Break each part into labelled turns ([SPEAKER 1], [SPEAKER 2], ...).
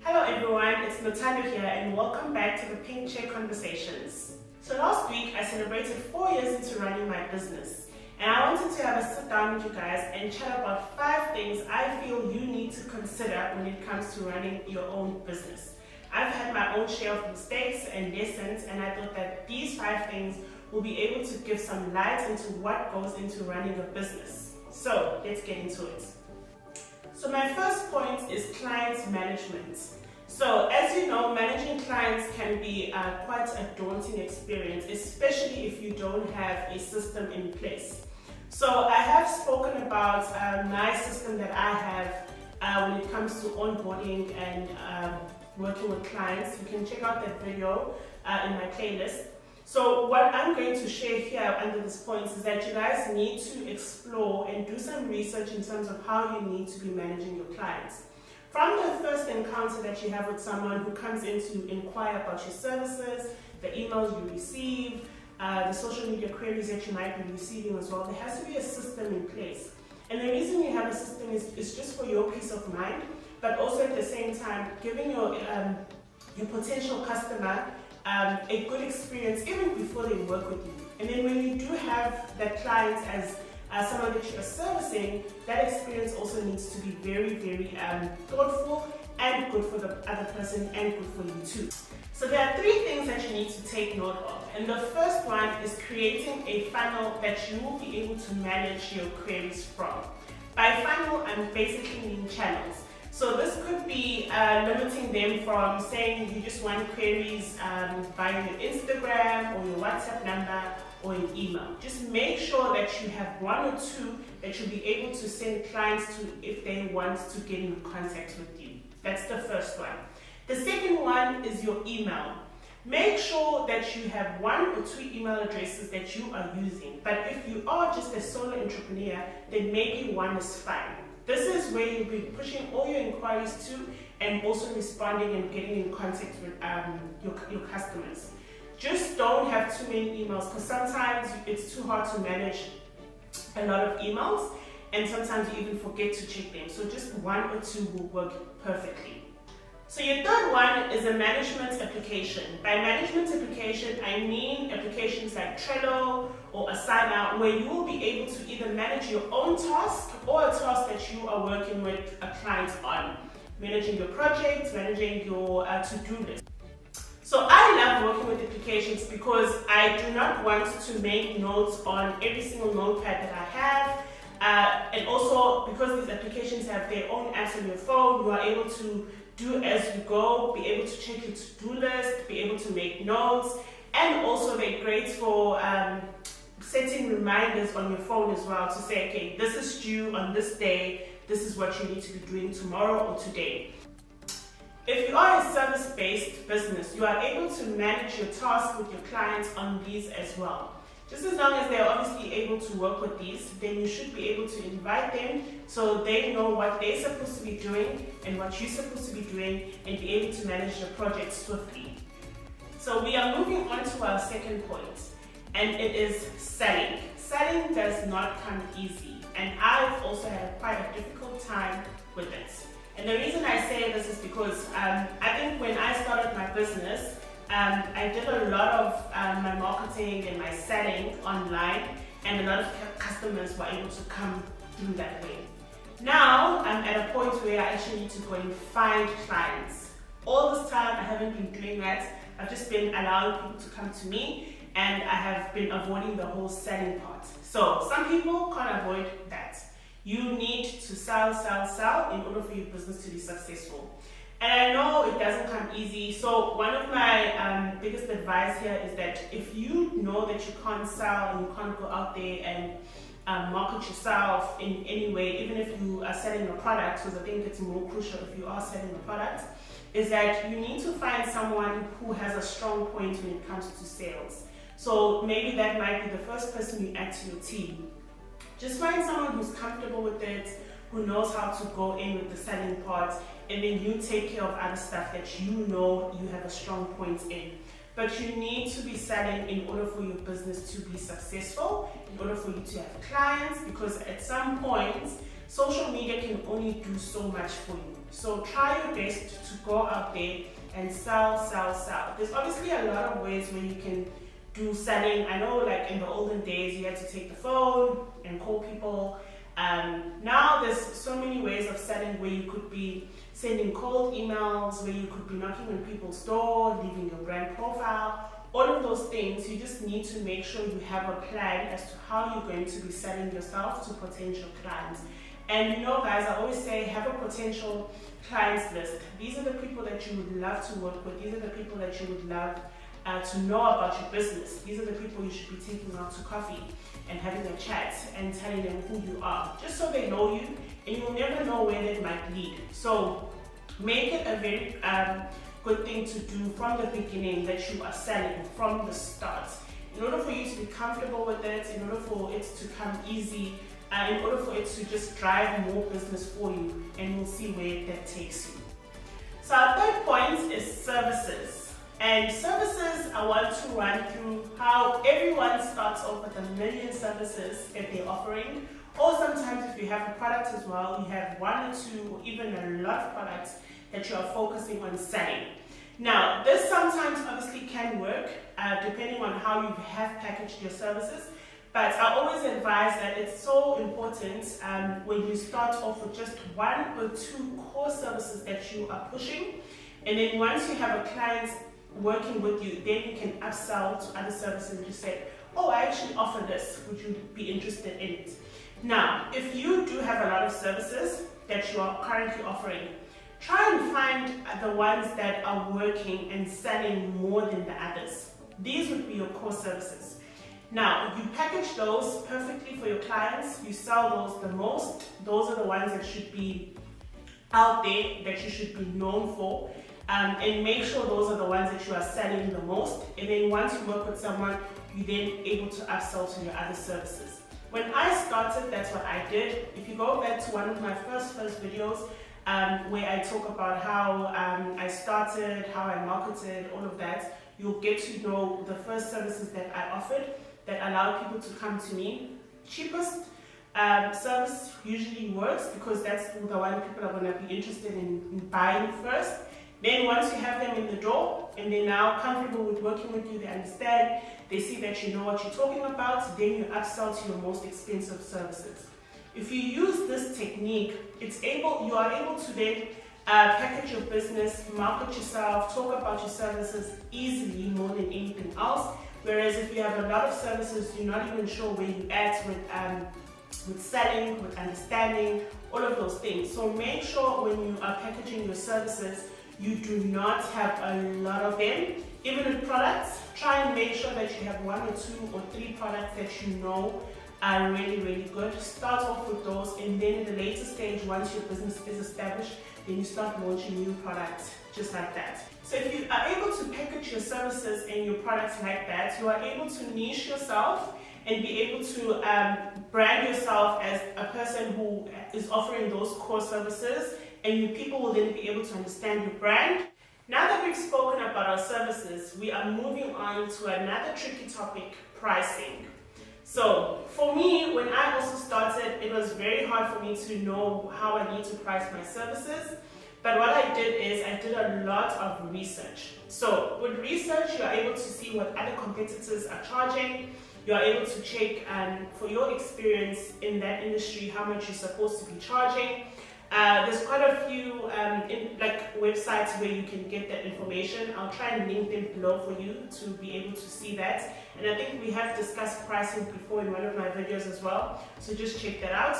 [SPEAKER 1] Hello everyone, it's Natanya here and welcome back to the Pink Chair Conversations. So last week I celebrated 4 years into running my business and I wanted to have a sit down with you guys and chat about 5 things I feel you need to consider when it comes to running your own business. I've had my own share of mistakes and lessons and I thought that these 5 things will be able to give some light into what goes into running a business. So let's get into it. So my first point is client management. So as you know, managing clients can be quite a daunting experience, especially if you don't have a system in place. So I have spoken about my system that I have when it comes to onboarding and working with clients. You can check out that video in my playlist. So what I'm going to share here under this point is that you guys need to explore and do some research in terms of how you need to be managing your clients. From the first encounter that you have with someone who comes in to inquire about your services, the emails you receive, the social media queries that you might be receiving as well, there has to be a system in place. And the reason you have a system is just for your peace of mind, but also at the same time giving your potential customer a good experience even before they work with you. And then when you do have that client as someone that you are servicing, that experience also needs to be very, very thoughtful and good for the other person and good for you too. So there are 3 things that you need to take note of. And the first one is creating a funnel that you will be able to manage your queries from. By funnel, I'm basically meaning channels. So this could be limiting them from saying you just want queries via your Instagram or your WhatsApp number or an email. Just make sure that you have 1 or 2 that you'll be able to send clients to if they want to get in contact with you. That's the first one. The second one is your email. Make sure that you have 1 or 2 email addresses that you are using. But if you are just a solo entrepreneur, then maybe 1 is fine. This is where you'll be pushing all your inquiries to and also responding and getting in contact with your customers. Just don't have too many emails because sometimes it's too hard to manage a lot of emails and sometimes you even forget to check them. So just 1 or 2 will work perfectly. So your third one is a management application. By management application, I mean applications like Trello or Asana where you will be able to either manage your own task or a task that you are working with a client on. Managing your projects, managing your to-do list. So I love working with applications because I do not want to make notes on every single notepad that I have. And also because these applications have their own apps on your phone, you are able to do as you go, be able to check your to-do list, be able to make notes, and also they're great for setting reminders on your phone as well to say, okay, this is due on this day, this is what you need to be doing tomorrow or today. If you are a service-based business, you are able to manage your tasks with your clients on these as well. Just as long as they're obviously able to work with these, then you should be able to invite them so they know what they're supposed to be doing and what you're supposed to be doing and be able to manage the project swiftly. So we are moving on to our second point, and it is selling. Selling does not come easy, and I've also had quite a difficult time with it. And the reason I say this is because I think when I started my business, I did a lot of my marketing and my selling online, and a lot of customers were able to come through that way. Now I'm at a point where I actually need to go and find clients. All this time I haven't been doing that. I've just been allowing people to come to me, and I have been avoiding the whole selling part. So some people can't avoid that. You need to sell in order for your business to be successful. And I know it doesn't come easy. So one of my biggest advice here is that if you know that you can't sell and you can't go out there and market yourself in any way, even if you are selling a product, because I think it's more crucial if you are selling a product, is that you need to find someone who has a strong point when it comes to sales. So maybe that might be the first person you add to your team. Just find someone who's comfortable with it, who knows how to go in with the selling part, and then you take care of other stuff that you know you have a strong point in. But you need to be selling in order for your business to be successful, in order for you to have clients, because at some point social media can can only do so much for you. So try your best to go out there and sell. There's obviously a lot of ways where you can do selling. I know, like in the olden days, you had to take the phone and call people. Now there's so many ways of selling, where you could be sending cold emails, where you could be knocking on people's door, leaving your brand profile, all of those things. You just need to make sure you have a plan as to how you're going to be selling yourself to potential clients. And you know, guys, I always say, have a potential clients list. These are the people that you would love to work with. These are the people that you would love to know about your business. These are the people you should be taking out to coffee and having a chat and telling them who you are, just so they know you, and you'll never know where that might lead. So make it a very good thing to do from the beginning, that you are selling from the start. In order for you to be comfortable with it, in order for it to come easy, in order for it to just drive more business for you, and we'll see where that takes you. So our third point is services. And services, I want to run through how everyone starts off with a million services that they're offering. Or sometimes if you have a product as well, you have one or two or even a lot of products that you are focusing on selling. Now, this sometimes obviously can work depending on how you have packaged your services. But I always advise that it's so important when you start off with just one or two core services that you are pushing. And then once you have a client working with you, then you can upsell to other services and just say, oh, I actually offer this, would you be interested in it? Now, if you do have a lot of services that you are currently offering, try and find the ones that are working and selling more than the others. These would be your core services. Now, you package those perfectly for your clients, you sell those the most. Those are the ones that should be out there, that you should be known for. And make sure those are the ones that you are selling the most. And then once you work with someone, you're then able to upsell to your other services. When I started, that's what I did. If you go back to one of my first videos, where I talk about how I started, how I marketed, all of that, you'll get to know the first services that I offered that allow people to come to me. Cheapest service usually works, because that's the one people are going to be interested in buying first. Then once you have them in the door and they're now comfortable with working with you, they understand, they see that you know what you're talking about, then you upsell to your most expensive services. If you use this technique, you are able to then package your business, market yourself, talk about your services easily more than anything else. Whereas if you have a lot of services, you're not even sure where you're at with selling, with understanding, all of those things. So make sure when you are packaging your services, you do not have a lot of them. Even with products, try and make sure that you have one or two or three products that you know are really good. Start off with those, and then at a later stage, once your business is established, then you start launching new products just like that. So if you are able to package your services and your products like that, you are able to niche yourself and be able to brand yourself as a person who is offering those core services, and people will then be able to understand your brand. Now that we've spoken about our services, we are moving on to another tricky topic, pricing. So for me, when I also started, it was very hard for me to know how I need to price my services. But what I did is I did a lot of research. So with research, you are able to see what other competitors are charging. You are able to check for your experience in that industry, how much you're supposed to be charging. There's quite a few websites where you can get that information. I'll try and link them below for you to be able to see that. And I think we have discussed pricing before in one of my videos as well, so just check that out.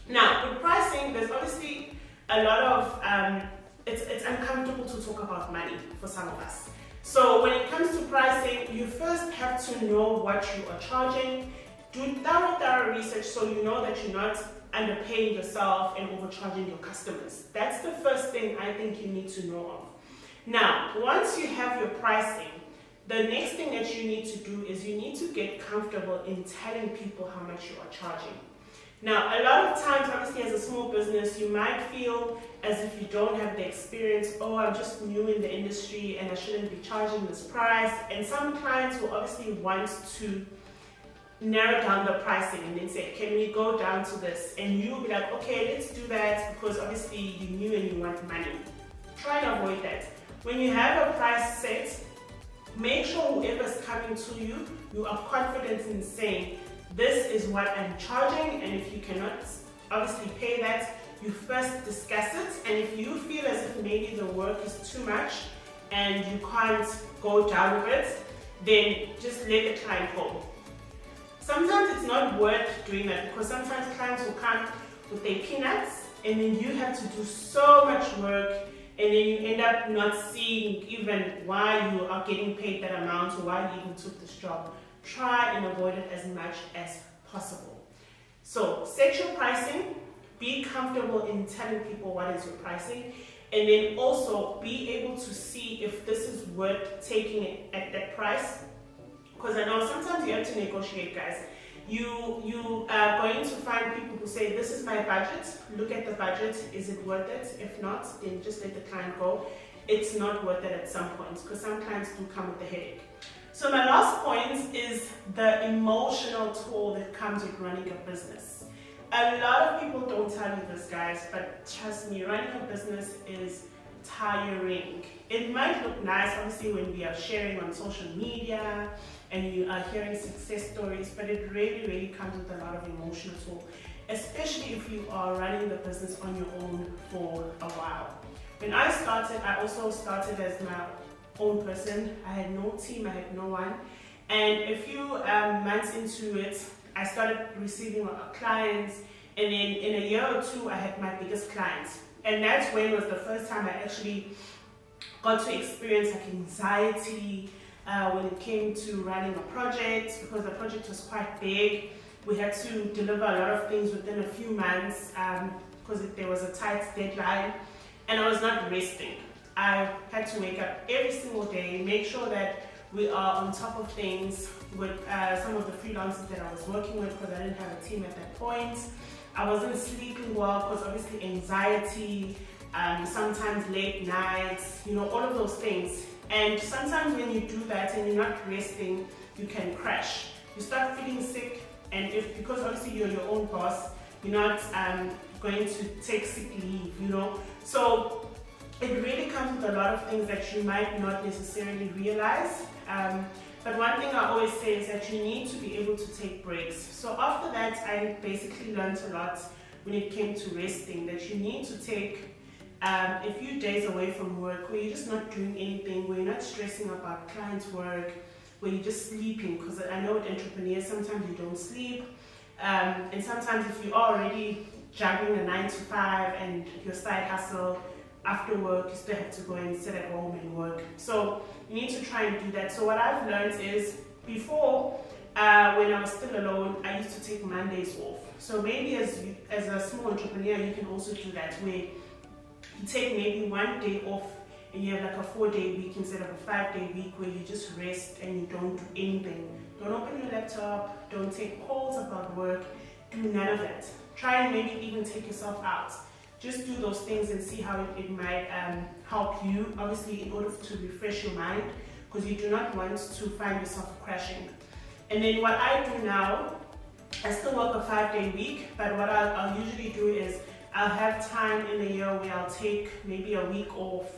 [SPEAKER 1] Now, with pricing, there's obviously a lot of, it's uncomfortable to talk about money for some of us. So when it comes to pricing, you first have to know what you are charging. Do thorough research so you know that you're not underpaying yourself and overcharging your customers. That's the first thing I think you need to know of. Now, once you have your pricing, the next thing that you need to do is you need to get comfortable in telling people how much you are charging. Now, a lot of times, obviously, as a small business, you might feel as if you don't have the experience, oh, I'm just new in the industry and I shouldn't be charging this price. And some clients will obviously want to narrow down the pricing and then say, can we go down to this? And you'll be like, okay, let's do that, because obviously you knew and you want money. Try and avoid that. When you have a price set, make sure whoever's coming to you, you are confident in saying, this is what I'm charging, and if you cannot obviously pay that, you first discuss it. And if you feel as if maybe the work is too much and you can't go down with it, then just let the client go. Sometimes it's not worth doing that, because sometimes clients will come with their peanuts and then you have to do so much work, and then you end up not seeing even why you are getting paid that amount or why you even took this job. Try and avoid it as much as possible. So set your pricing, be comfortable in telling people what is your pricing, and then also be able to see if this is worth taking it at that price. Because I know sometimes you have to negotiate, guys. You are going to find people who say, this is my budget, look at the budget, is it worth it? If not, then just let the client go. It's not worth it at some points, because some clients do come with a headache. So my last point is the emotional toll that comes with running a business. A lot of people don't tell you this, guys, but trust me, running a business is tiring. It might look nice, obviously, when we are sharing on social media and you are hearing success stories, but it really comes with a lot of emotional toll, especially if you are running the business on your own for a while. When I started, I also started as my own person. I had no team, I had no one. And a few months into it, I started receiving clients, and then in a year or two, I had my biggest clients. And that's when was the first time I actually got to experience like anxiety when it came to running a project, because the project was quite big. We had to deliver a lot of things within a few months because there was a tight deadline, and I was not resting. I had to wake up every single day, make sure that we are on top of things with some of the freelancers that I was working with, because I didn't have a team at that point. I wasn't sleeping well because obviously anxiety, sometimes late nights, all of those things. And sometimes when you do that and you're not resting, you can crash. You start feeling sick, and because obviously you're your own boss, you're not going to take sick leave, So it really comes with a lot of things that you might not necessarily realize. But one thing I always say is that you need to be able to take breaks. So after that, I basically learned a lot when it came to resting, that you need to take a few days away from work where you're just not doing anything, where you're not stressing about clients' work, where you're just sleeping. Because I know with entrepreneurs, sometimes you don't sleep. And sometimes if you are already juggling a 9 to 5 and your side hustle, after work, you still have to go and sit at home and work. So you need to try and do that. So what I've learned is, before, when I was still alone, I used to take Mondays off. So maybe as a small entrepreneur, you can also do that, where you take maybe 1 day off and you have like a 4-day week instead of a 5-day week, where you just rest and you don't do anything. Don't open your laptop, don't take calls about work, do none of that. Try and maybe even take yourself out. Just do those things and see how it might help you, obviously, in order to refresh your mind, because you do not want to find yourself crashing. And then what I do now, I still work a 5-day week, but what I'll usually do is I'll have time in the year where I'll take maybe a week off,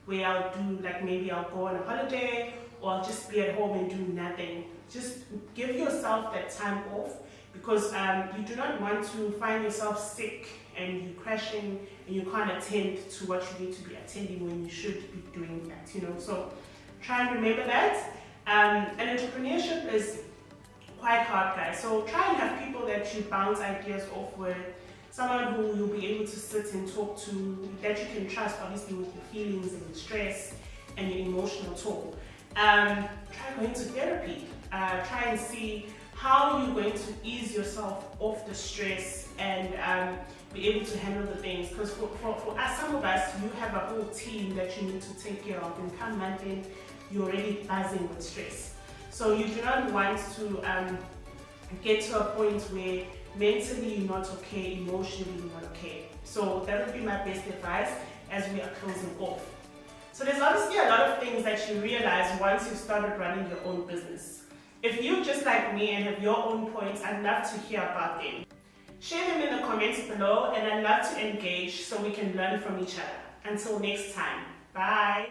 [SPEAKER 1] where I'll do maybe I'll go on a holiday, or I'll just be at home and do nothing. Just give yourself that time off, because you do not want to find yourself sick and you're crashing and you can't attend to what you need to be attending when you should be doing that, So try and remember that. And entrepreneurship is quite hard, guys. So try and have people that you bounce ideas off with, someone who you'll be able to sit and talk to, that you can trust, obviously, with your feelings and your stress and your emotional toll. Try going to therapy. Try and see how you're going to ease yourself off the stress and be able to handle the things. Because for us, some of us, you have a whole team that you need to take care of, and come month in, you're already buzzing with stress. So you do not want to get to a point where mentally you're not okay, emotionally you're not okay. So that would be my best advice as we are closing off. So there's obviously a lot of things that you realize once you've started running your own business. If you're just like me and have your own points, I'd love to hear about them. Share them in the comments below, and I'd love to engage so we can learn from each other. Until next time, bye!